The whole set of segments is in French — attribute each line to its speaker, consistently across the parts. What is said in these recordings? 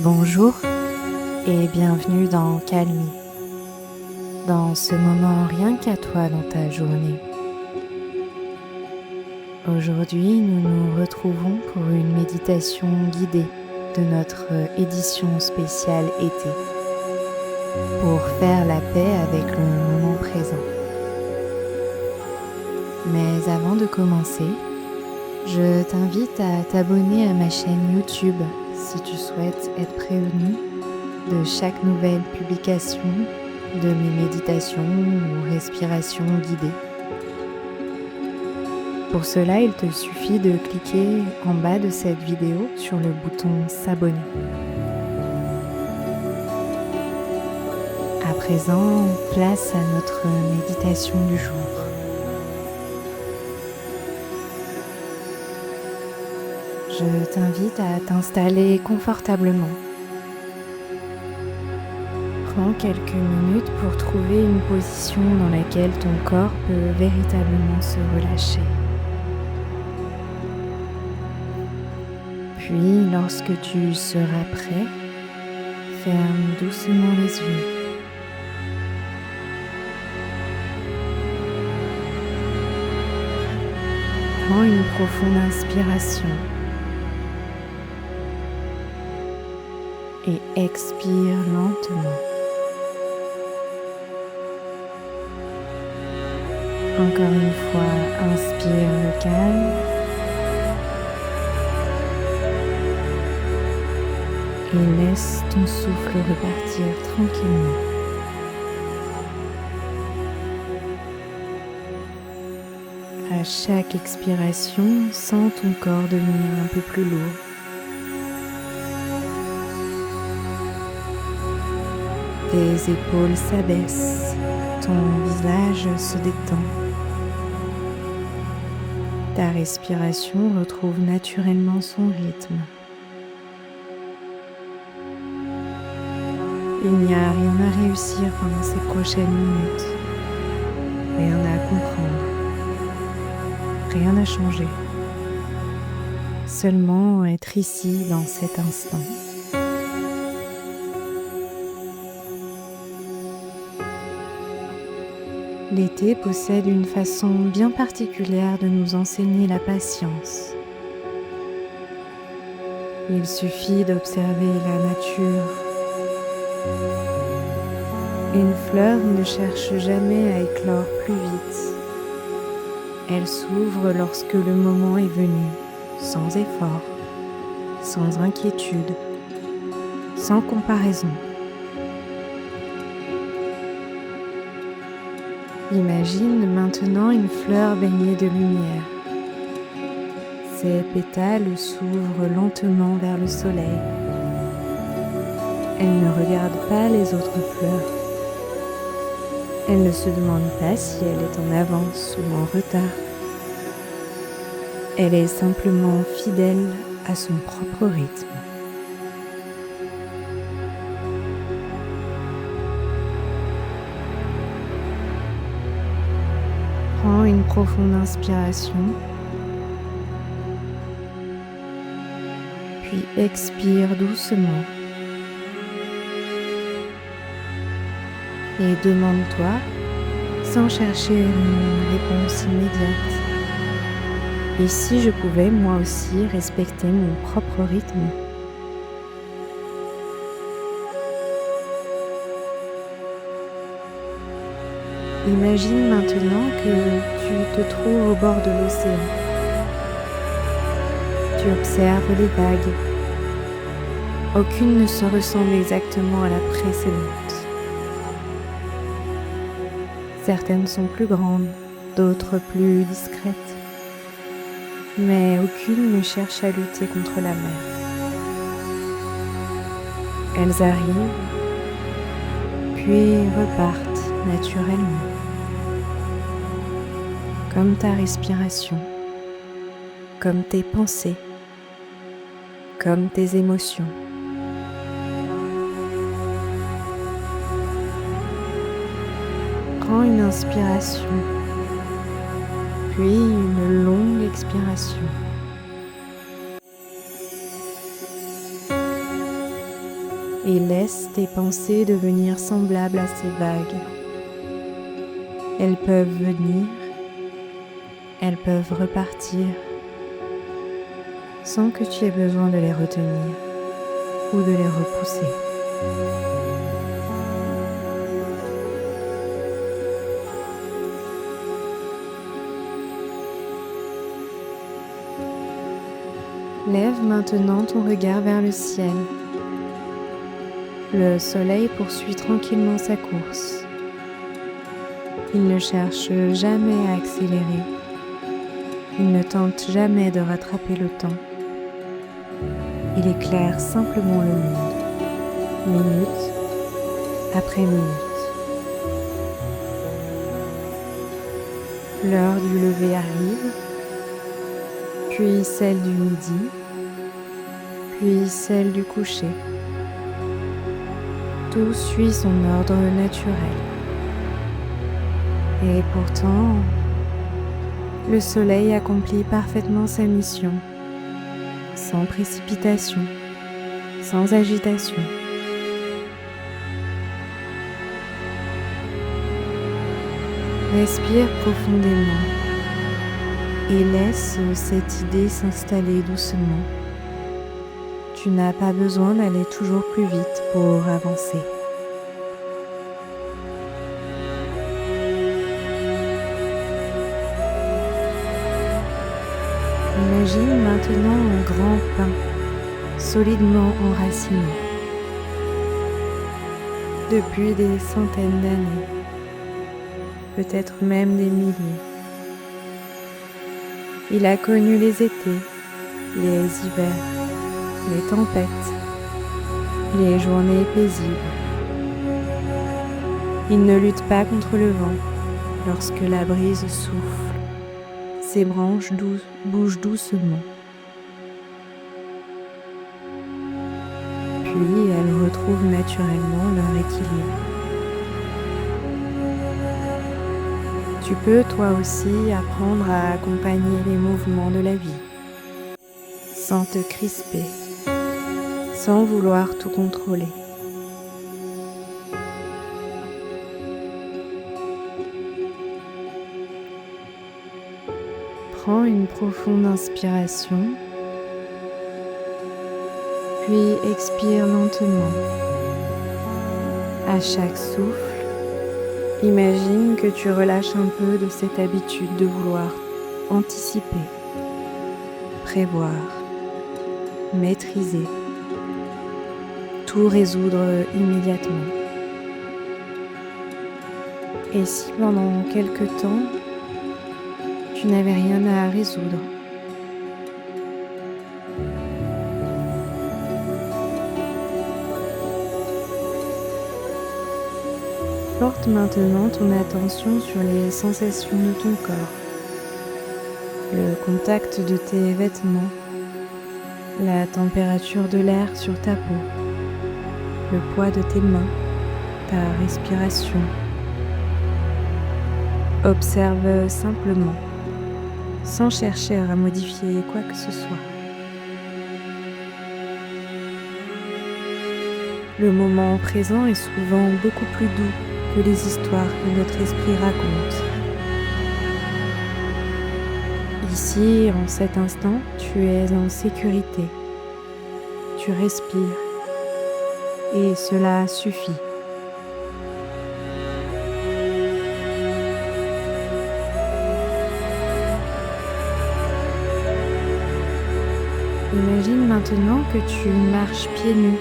Speaker 1: Bonjour et bienvenue dans Calmie, dans ce moment rien qu'à toi dans ta journée. Aujourd'hui, nous nous retrouvons pour une méditation guidée de notre édition spéciale été, pour faire la paix avec le moment présent. Mais avant de commencer, je t'invite à t'abonner à ma chaîne YouTube si tu souhaites être prévenu de chaque nouvelle publication de mes méditations ou respirations guidées. Pour cela, il te suffit de cliquer en bas de cette vidéo sur le bouton s'abonner. À présent, place à notre méditation du jour. Je t'invite à t'installer confortablement. Prends quelques minutes pour trouver une position dans laquelle ton corps peut véritablement se relâcher. Puis, lorsque tu seras prêt, ferme doucement les yeux. Prends une profonde inspiration et expire lentement. Encore une fois, inspire le calme et laisse ton souffle repartir tranquillement. À chaque expiration, sens ton corps devenir un peu plus lourd. Tes épaules s'abaissent, ton visage se détend. Ta respiration retrouve naturellement son rythme. Il n'y a rien à réussir pendant ces prochaines minutes, rien à comprendre, rien à changer. Seulement être ici dans cet instant. L'été possède une façon bien particulière de nous enseigner la patience. Il suffit d'observer la nature. Une fleur ne cherche jamais à éclore plus vite. Elle s'ouvre lorsque le moment est venu, sans effort, sans inquiétude, sans comparaison. Imagine maintenant une fleur baignée de lumière. Ses pétales s'ouvrent lentement vers le soleil. Elle ne regarde pas les autres fleurs. Elle ne se demande pas si elle est en avance ou en retard. Elle est simplement fidèle à son propre rythme. Prends une profonde inspiration, puis expire doucement. Et demande-toi, sans chercher une réponse immédiate, et si je pouvais moi aussi respecter mon propre rythme? Imagine maintenant que tu te trouves au bord de l'océan. Tu observes les vagues. Aucune ne se ressemble exactement à la précédente. Certaines sont plus grandes, d'autres plus discrètes. Mais aucune ne cherche à lutter contre la mer. Elles arrivent, puis repartent naturellement. Comme ta respiration, comme tes pensées, comme tes émotions. Prends une inspiration, puis une longue expiration. et laisse tes pensées devenir semblables à ces vagues. Elles peuvent venir, elles peuvent repartir, sans que tu aies besoin de les retenir ou de les repousser. Lève maintenant ton regard vers le ciel. Le soleil poursuit tranquillement sa course. Il ne cherche jamais à accélérer. Il ne tente jamais de rattraper le temps. Il éclaire simplement le monde, minute après minute. L'heure du lever arrive, puis celle du midi, puis celle du coucher. Tout suit son ordre naturel. Et pourtant, le soleil accomplit parfaitement sa mission, sans précipitation, sans agitation. Respire profondément et laisse cette idée s'installer doucement. Tu n'as pas besoin d'aller toujours plus vite pour avancer. Imagine maintenant un grand pin solidement enraciné depuis des centaines d'années, peut-être même des milliers. Il a connu les étés, les hivers, les tempêtes, les journées paisibles. Il ne lutte pas contre le vent lorsque la brise souffle. Ses branches bougent doucement. Puis elles retrouvent naturellement leur équilibre. Tu peux toi aussi apprendre à accompagner les mouvements de la vie, sans te crisper, sans vouloir tout contrôler. Prends une profonde inspiration, puis expire lentement. À chaque souffle, imagine que tu relâches un peu de cette habitude de vouloir anticiper, prévoir, maîtriser, tout résoudre immédiatement. Et si pendant quelque temps, tu n'avais rien à résoudre? Porte maintenant ton attention sur les sensations de ton corps, le contact de tes vêtements, la température de l'air sur ta peau, le poids de tes mains, ta respiration. Observe simplement, sans chercher à modifier quoi que ce soit. Le moment présent est souvent beaucoup plus doux que les histoires que notre esprit raconte. Ici, en cet instant, tu es en sécurité. Tu respires et cela suffit. Imagine maintenant que tu marches pieds nus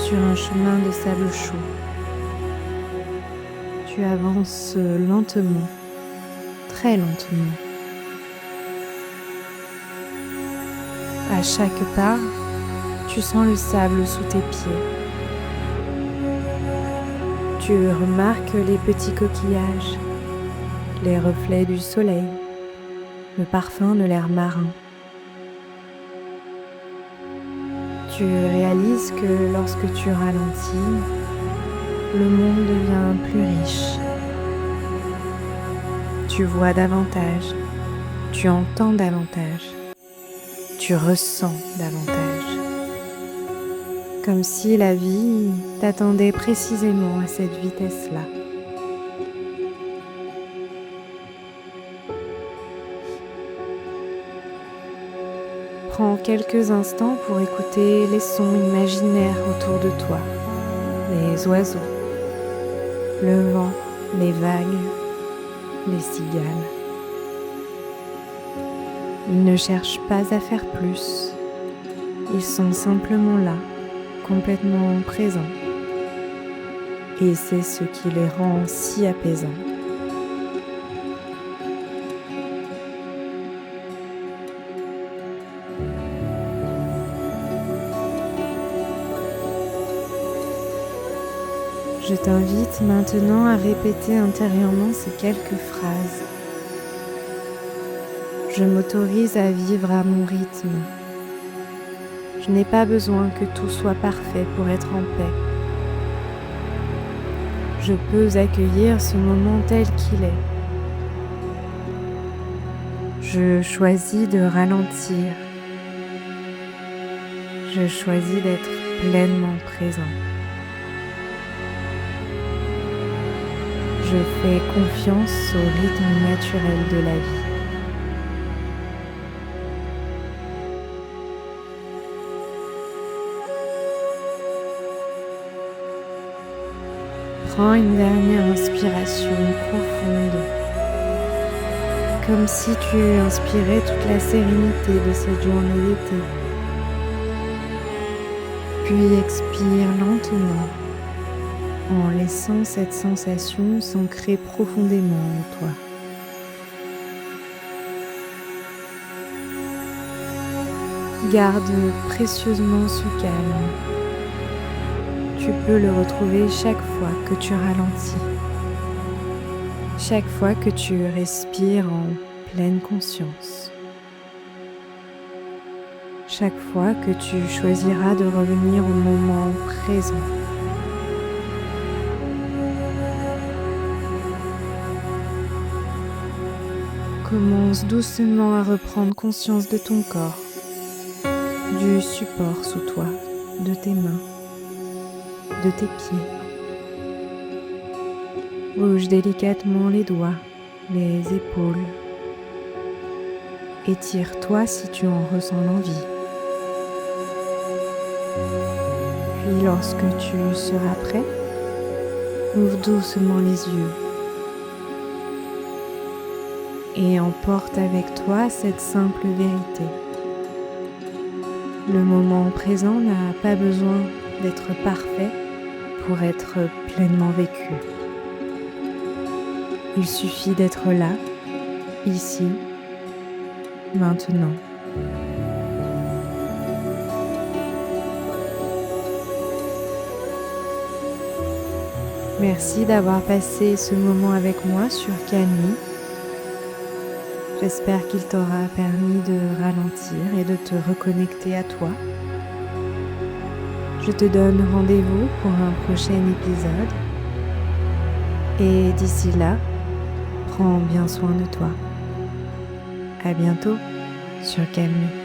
Speaker 1: sur un chemin de sable chaud. Tu avances lentement, très lentement. À chaque pas, tu sens le sable sous tes pieds. Tu remarques les petits coquillages, les reflets du soleil, le parfum de l'air marin. Tu réalises que lorsque tu ralentis, le monde devient plus riche. Tu vois davantage, tu entends davantage, tu ressens davantage. comme si la vie t'attendait précisément à cette vitesse-là. Prends quelques instants pour écouter les sons imaginaires autour de toi, les oiseaux, le vent, les vagues, les cigales. Ils ne cherchent pas à faire plus, ils sont simplement là, complètement présents. Et c'est ce qui les rend si apaisants. Je t'invite maintenant à répéter intérieurement ces quelques phrases. Je m'autorise à vivre à mon rythme. Je n'ai pas besoin que tout soit parfait pour être en paix. Je peux accueillir ce moment tel qu'il est. Je choisis de ralentir. Je choisis d'être pleinement présent. Je fais confiance au rythme naturel de la vie. Prends une dernière inspiration profonde, comme si tu inspirais toute la sérénité de cette journée d'été. Puis expire lentement, en laissant cette sensation s'ancrer profondément en toi. Garde précieusement ce calme. Tu peux le retrouver chaque fois que tu ralentis, chaque fois que tu respires en pleine conscience, chaque fois que tu choisiras de revenir au moment présent. Commence doucement à reprendre conscience de ton corps, du support sous toi, de tes mains, de tes pieds. Bouge délicatement les doigts, les épaules. Étire-toi si tu en ressens l'envie. Puis lorsque tu seras prêt, ouvre doucement les yeux et emporte avec toi cette simple vérité. Le moment présent n'a pas besoin d'être parfait pour être pleinement vécu. Il suffit d'être là, ici, maintenant. Merci d'avoir passé ce moment avec moi sur Calme. J'espère qu'il t'aura permis de ralentir et de te reconnecter à toi. Je te donne rendez-vous pour un prochain épisode. Et d'ici là, prends bien soin de toi. À bientôt sur Calme.